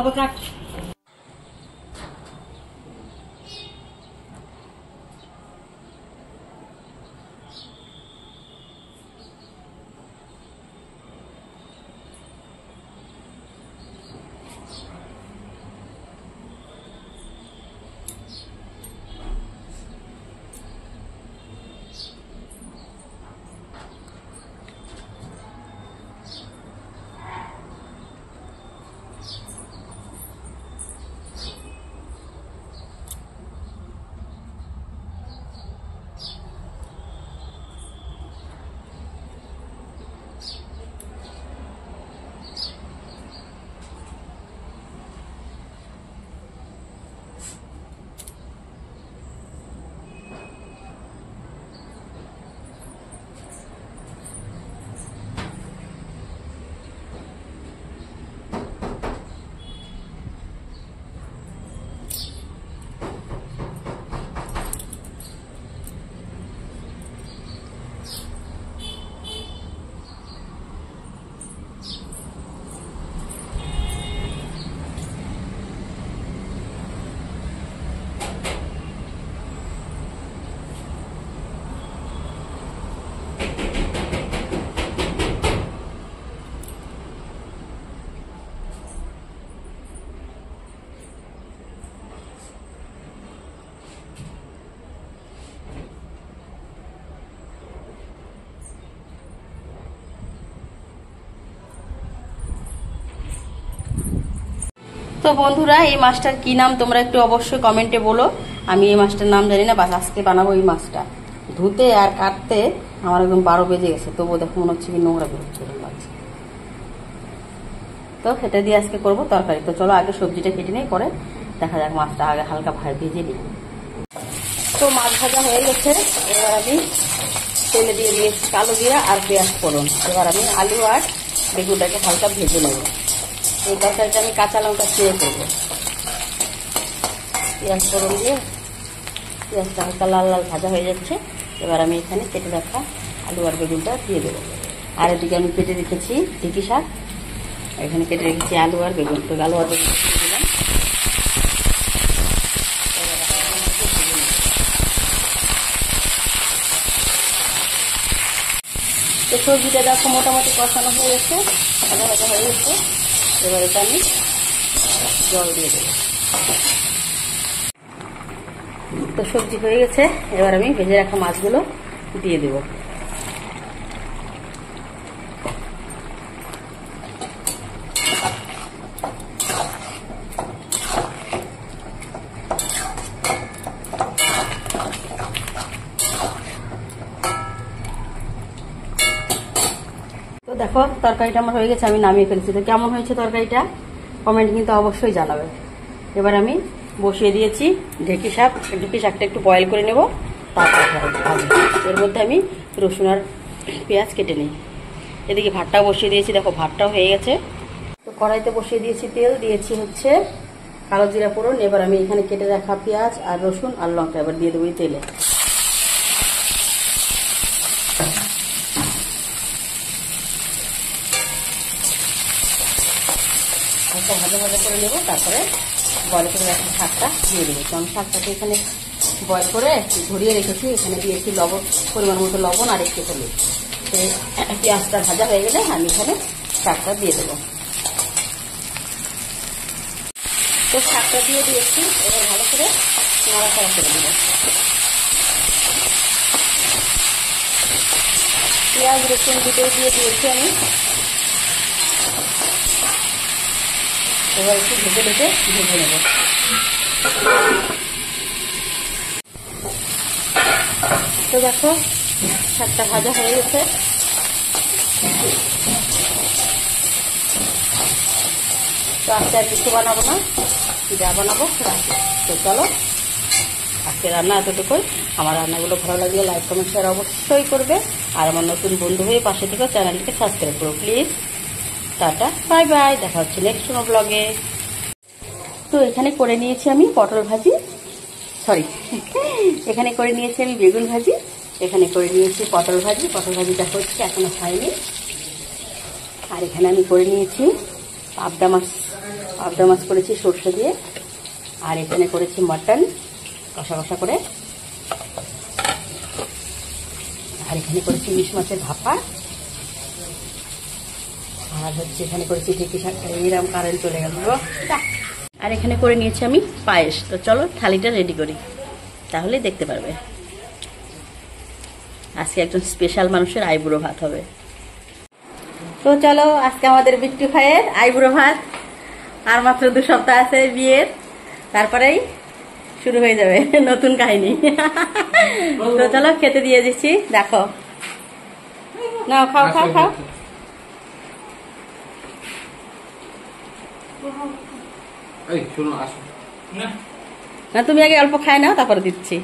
হবে কাট। তো বন্ধুরা, এই মাছটার কি নাম তোমরা একটু অবশ্যই কমেন্টে বলো। আমি এই মাছটার নাম জানি না, বাস আজকে বানাবো এই মাছটা। ধুতে আর কাটতে আমার একদম 12 বেজে গেছে, তবুও দেখো মনে হচ্ছে কি নোংরা বেরোচ্ছে মাছ। তো এটা দিয়ে আজকে করবো তরকারি। তো চলো আগে সবজিটা কেটে নিই, পরে দেখা যাক মাছটা আগে হালকা ভেজে নিই। তো মাছ ভাজা হয়ে গেছে, এবার আমি তেলে দিয়ে দিয়েছি কালো জিরা আর পেঁয়াজ ফোড়ন। এবার আমি আলু আর বেগুনটাকে হালকা ভেজে নেব। এই তরকারিটা আমি কাঁচা লঙ্কা চিড়ে করবো। পেঁয়াজ ফোড়ন দিয়ে পেঁয়াজটা হালকা লাল লাল ভাজা হয়ে যাচ্ছে। এবার আমি এখানে কেটে রাখা আলু আর বেগুনটা দিয়ে দেবো। আর এদিকে আমি কেটে রেখেছি ঢেঁকি শাক, এখানে কেটে রেখেছি আলু আর বেগুন। তো আলু আর বেগুন দিয়ে দিলাম। তো সবজিটা দেখো মোটামুটি কষানো হয়ে গেছে, ভাজা ভাজা হয়ে গেছে। এবার এটা আমি জল দিয়ে দেবো। তো সবজি হয়ে গেছে, এবার আমি ভেজে রাখা মাছগুলো দিয়ে দেবো। তো দেখো তরকারিটা আমার হয়ে গেছে, আমি নামিয়ে ফেলেছি। তো কেমন হয়েছে তরকারিটা কমেন্ট কিন্তু অবশ্যই জানাবে। এবার আমি বসিয়ে দিয়েছি ঢেঁকি শাকটা একটু বয়েল করে নেব, তারপর এর মধ্যে আমি রসুন আর পেঁয়াজ কেটে নিই। এদিকে ভাতটাও বসিয়ে দিয়েছি, দেখো ভাতটাও হয়ে গেছে। তো কড়াইতে বসিয়ে দিয়েছি তেল, দিয়েছি হচ্ছে কালো জিরা ফোড়ন। এবার আমি এখানে কেটে রাখা পেঁয়াজ আর রসুন আর লঙ্কা এবার দিয়ে দেবো এই তেলে। হালকা ভাজা ভাজা করে নেবো, তারপরে বয়েল করে রাখা শাকটা দিয়ে দেবো। তো আমি শাকটাকে এখানে বয়েল করে ধরিয়ে রেখেছি, এখানে দিয়েছি লবণ, পরিমাণ মতো লবণ আর একটু হলুদ। পেঁয়াজটা ভাজা হয়ে গেলে আমি এখানে শাকটা দিয়ে দেবো। তো শাকটা দিয়ে দিয়েছি, এবার ভালো করে নাড়াচাড়া করে দেবো। পেঁয়াজ রসুন দুটোই দিয়ে দিয়েছি আমি। এবার একটু ভেজে নেব। তো দেখো শাকটা ভাজা হয়ে গেছে। তো আজকে আর কিছু বানাবো না, যা বানাবো রাখি। তো চলো আজকে রান্না এতটুকুই। আমার রান্নাগুলো ভালো লাগলে লাইক কমেন্ট শেয়ার অবশ্যই করবে। আর আমার নতুন বন্ধু হয়ে পাশে থেকে চ্যানেলটিকে সাবস্ক্রাইব করো প্লিজ। টাটা, বাই বাই, দেখা হচ্ছে নেক্সট কোনো ব্লগে। তো এখানে করে নিয়েছি আমি পটল ভাজি, এখানে করে নিয়েছি আমি বেগুন ভাজি, এখানে করে নিয়েছি পটল ভাজি। পটল ভাজিটা হচ্ছে এখনো হয়নি। আর এখানে আমি করে নিয়েছি পাবদা পাবদা মাছ করেছি সর্ষে দিয়ে, আর এখানে করেছি মটন কষা কষা করে, আর এখানে করেছি ইলিশ মাছের ভাপা, আর হচ্ছে এখানে করেছি ঢেঁকি শাক। এরকম কারেন্ট চলে গেল। আর এখানে করে নিয়েছি আমি পায়েস। তো চলো থালিটা রেডি করি, তাহলে দেখতে পারবে। আজকে একজন স্পেশাল মানুষের আইবুড়ো ভাত হবে। তো চলো আজকে আমাদের বিট্টু ভাইয়ের আইবুড়ো ভাত। আর মাত্র 2 সপ্তাহ আছে বিয়ের, তারপরেই শুরু হয়ে যাবে নতুন কাহিনী। তো চলো খেতে দিয়ে দিচ্ছি, দেখো। নাও খাও খাও খাও। না তুমি আগে অল্প খাই নাও, তারপরে দিচ্ছি।